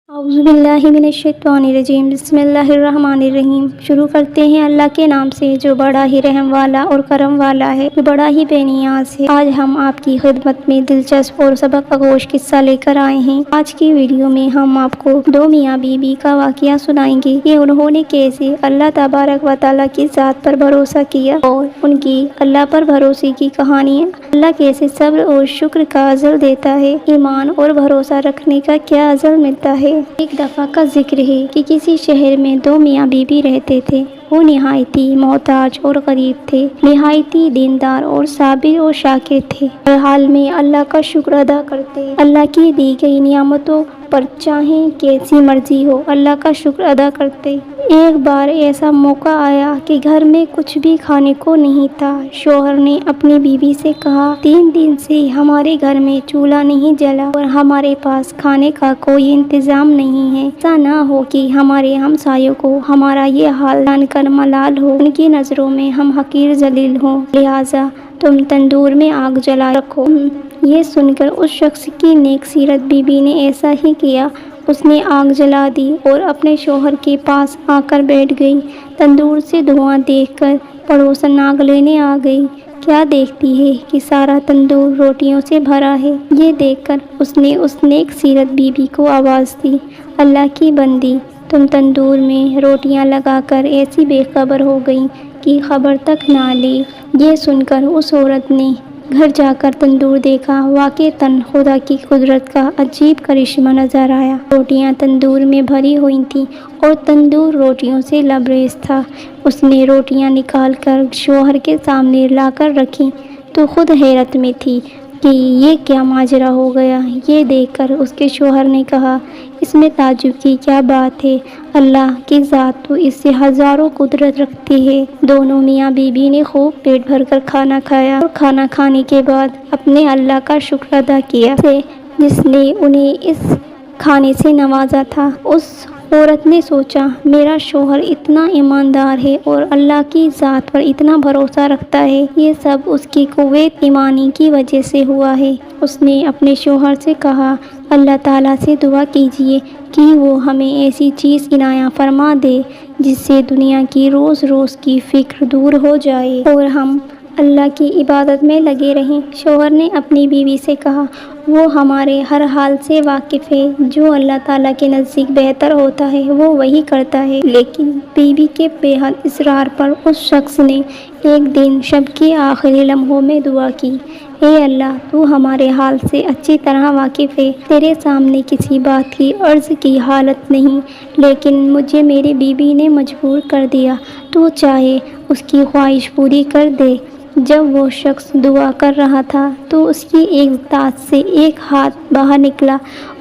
اعوذ باللہ من الشیطان الرجیم بسم اللہ الرحمن الرحیم۔ شروع کرتے ہیں اللہ کے نام سے جو بڑا ہی رحم والا اور کرم والا ہے، جو بڑا ہی بے نیاز ہے۔ آج ہم آپ کی خدمت میں دلچسپ اور سبق آموز قصہ لے کر آئے ہیں۔ آج کی ویڈیو میں ہم آپ کو دو میاں بیوی کا واقعہ سنائیں گے کہ انہوں نے کیسے اللہ تبارک و تعالیٰ کی ذات پر بھروسہ کیا اور ان کی اللہ پر بھروسے کی کہانی ہے۔ اللہ کیسے صبر اور شکر کا اجر دیتا ہے، ایمان اور بھروسہ رکھنے کا کیا اجر ملتا ہے۔ ایک دفعہ کا ذکر ہے کہ کسی شہر میں دو میاں بیوی رہتے تھے۔ وہ نہایتی محتاج اور غریب تھے، نہایتی دیندار اور صابر اور شاکر تھے۔ ہر حال میں اللہ کا شکر ادا کرتے، اللہ کی دی گئی نعمتوں پر چاہے کیسی مرضی ہو اللہ کا شکر ادا کرتے۔ ایک بار ایسا موقع آیا کہ گھر میں کچھ بھی کھانے کو نہیں تھا۔ شوہر نے اپنی بیوی سے کہا، 3 دن سے ہمارے گھر میں چولہا نہیں جلا اور ہمارے پاس کھانے کا کوئی انتظام نہیں ہے۔ ایسا نہ ہو کہ ہمارے ہمسایوں کو ہمارا یہ حال جان کر ملال ہو، ان کی نظروں میں ہم حقیر ذلیل ہوں، لہٰذا تم تندور میں آگ جلا رکھو۔ یہ سن کر اس شخص کی نیک سیرت بیوی نے ایسا ہی کیا۔ اس نے آگ جلا دی اور اپنے شوہر کے پاس آ کر بیٹھ گئی۔ تندور سے دھواں دیکھ کر پڑوسن آگ لینے آ گئی۔ کیا دیکھتی ہے کہ سارا تندور روٹیوں سے بھرا ہے۔ یہ دیکھ کر اس نے اس نیک سیرت بیوی کو آواز دی، اللہ کی بندی، تم تندور میں روٹیاں لگا کر ایسی بے خبر ہو گئی کہ خبر تک نہ لی۔ یہ سن کر اس عورت نے گھر جا کر تندور دیکھا۔ واقعتاً خدا کی قدرت کا عجیب کرشمہ نظر آیا۔ روٹیاں تندور میں بھری ہوئی تھیں اور تندور روٹیوں سے لبریز تھا۔ اس نے روٹیاں نکال کر شوہر کے سامنے لا کر رکھیں تو خود حیرت میں تھی کہ یہ کیا ماجرا ہو گیا۔ یہ دیکھ کر اس کے شوہر نے کہا، اس میں تعجب کی کیا بات ہے، اللہ کی ذات تو اس سے ہزاروں قدرت رکھتی ہے۔ دونوں میاں بیوی نے خوب پیٹ بھر کر کھانا کھایا اور کھانا کھانے کے بعد اپنے اللہ کا شکر ادا کیا، جس نے انہیں اس کھانے سے نوازا تھا۔ اس عورت نے سوچا، میرا شوہر اتنا ایماندار ہے اور اللہ کی ذات پر اتنا بھروسہ رکھتا ہے، یہ سب اس کی قوت ایمانی کی وجہ سے ہوا ہے۔ اس نے اپنے شوہر سے کہا، اللہ تعالیٰ سے دعا کیجیے کہ وہ ہمیں ایسی چیز عنایت فرما دے جس سے دنیا کی روز روز کی فکر دور ہو جائے اور ہم اللہ کی عبادت میں لگے رہیں۔ شوہر نے اپنی بیوی سے کہا، وہ ہمارے ہر حال سے واقف ہے، جو اللہ تعالیٰ کے نزدیک بہتر ہوتا ہے وہ وہی کرتا ہے۔ لیکن بیوی کے بے حد اصرار پر اس شخص نے ایک دن شب کے آخری لمحوں میں دعا کی، اے اللہ، تو ہمارے حال سے اچھی طرح واقف ہے، تیرے سامنے کسی بات کی عرض کی حالت نہیں، لیکن مجھے میری بیوی نے مجبور کر دیا، تو چاہے اس کی خواہش پوری کر دے۔ جب وہ شخص دعا کر رہا تھا تو اس کی ایک دانت سے ایک ہاتھ باہر نکلا۔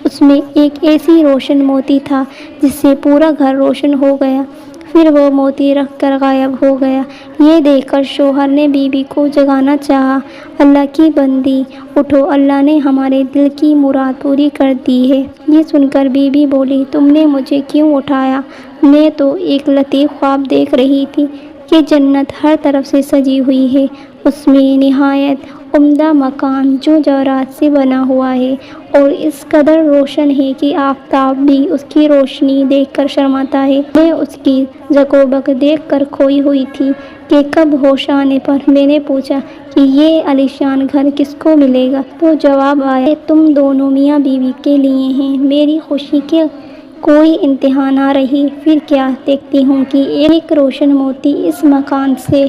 اس میں ایک ایسی روشن موتی تھا جس سے پورا گھر روشن ہو گیا، پھر وہ موتی رکھ کر غائب ہو گیا۔ یہ دیکھ کر شوہر نے بیوی کو جگانا چاہا، اللہ کی بندی اٹھو، اللہ نے ہمارے دل کی مراد پوری کر دی ہے۔ یہ سن کر بیوی بولی، تم نے مجھے کیوں اٹھایا؟ میں تو ایک لطیف خواب دیکھ رہی تھی کہ جنت ہر طرف سے سجی ہوئی ہے، اس میں نہایت عمدہ مکان جو جواہرات سے بنا ہوا ہے اور اس قدر روشن ہے کہ آفتاب بھی اس کی روشنی دیکھ کر شرماتا ہے۔ میں اس کی زکوبک دیکھ کر کھوئی ہوئی تھی کہ کب ہوش آنے پر میں نے پوچھا کہ یہ عالیشان گھر کس کو ملے گا، تو جواب آیا کہ تم دونوں میاں بیوی کے لیے ہیں۔ میری خوشی کے کوئی انتہا نہ رہی۔ پھر کیا دیکھتی ہوں کہ ایک روشن موتی اس مکان سے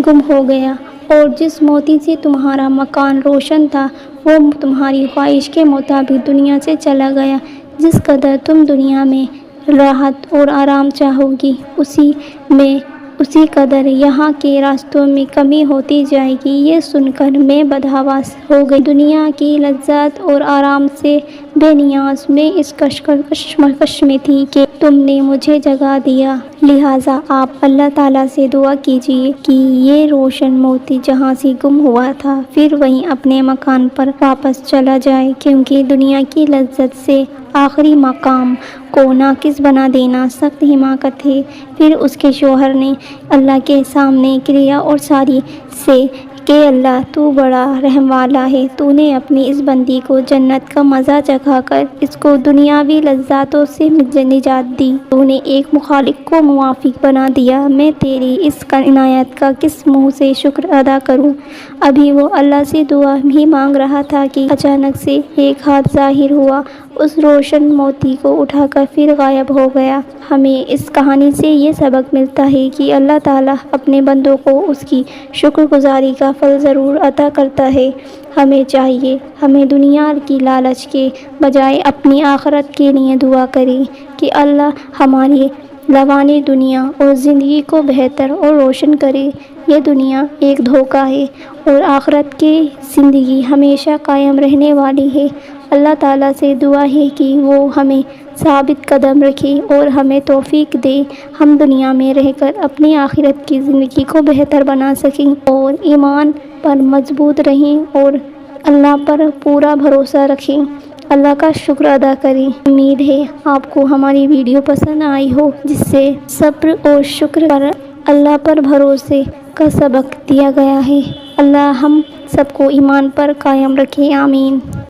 گم ہو گیا اور جس موتی سے تمہارا مکان روشن تھا وہ تمہاری خواہش کے مطابق دنیا سے چلا گیا۔ جس قدر تم دنیا میں راحت اور آرام چاہو گی، اسی قدر یہاں کے راستوں میں کمی ہوتی جائے گی۔ یہ سن کر میں بدحواس ہو گئی۔ دنیا کی لذت اور آرام سے بے نیاز میں اس کشمکش میں تھی کہ تم نے مجھے جگا دیا، لہٰذا آپ اللہ تعالیٰ سے دعا کیجیے کہ یہ روشن موتی جہاں سے گم ہوا تھا پھر وہیں اپنے مکان پر واپس چلا جائے، کیونکہ دنیا کی لذت سے آخری مقام کو ناقص بنا دینا سخت حماقت ہے۔ پھر اس کے شوہر نے اللہ کے سامنے کریا اور ساری سے کہ اللہ تو بڑا رحم والا ہے، تو نے اپنی اس بندی کو جنت کا مزہ چکھا کر اس کو دنیاوی لذاتوں سے نجات دی، تو نے ایک مخالق کو موافق بنا دیا۔ میں تیری اس عنایت کا کس منہ سے شکر ادا کروں؟ ابھی وہ اللہ سے دعا بھی مانگ رہا تھا کہ اچانک سے ایک ہاتھ ظاہر ہوا، اس روشن موتی کو اٹھا کر پھر غائب ہو گیا۔ ہمیں اس کہانی سے یہ سبق ملتا ہے کہ اللہ تعالیٰ اپنے بندوں کو اس کی شکر گزاری کا پھل ضرور عطا کرتا ہے۔ ہمیں چاہیے ہمیں دنیا کی لالچ کے بجائے اپنی آخرت کے لیے دعا کریں کہ اللہ ہماری روانی دنیا اور زندگی کو بہتر اور روشن کرے۔ یہ دنیا ایک دھوکہ ہے اور آخرت کی زندگی ہمیشہ قائم رہنے والی ہے۔ اللہ تعالیٰ سے دعا ہے کہ وہ ہمیں ثابت قدم رکھے اور ہمیں توفیق دے، ہم دنیا میں رہ کر اپنی آخرت کی زندگی کو بہتر بنا سکیں اور ایمان پر مضبوط رہیں اور اللہ پر پورا بھروسہ رکھیں، اللہ کا شکر ادا کریں۔ امید ہے آپ کو ہماری ویڈیو پسند آئی ہو، جس سے صبر اور شکر پر اللہ پر بھروسے کا سبق دیا گیا ہے۔ اللہ ہم سب کو ایمان پر قائم رکھے، آمین۔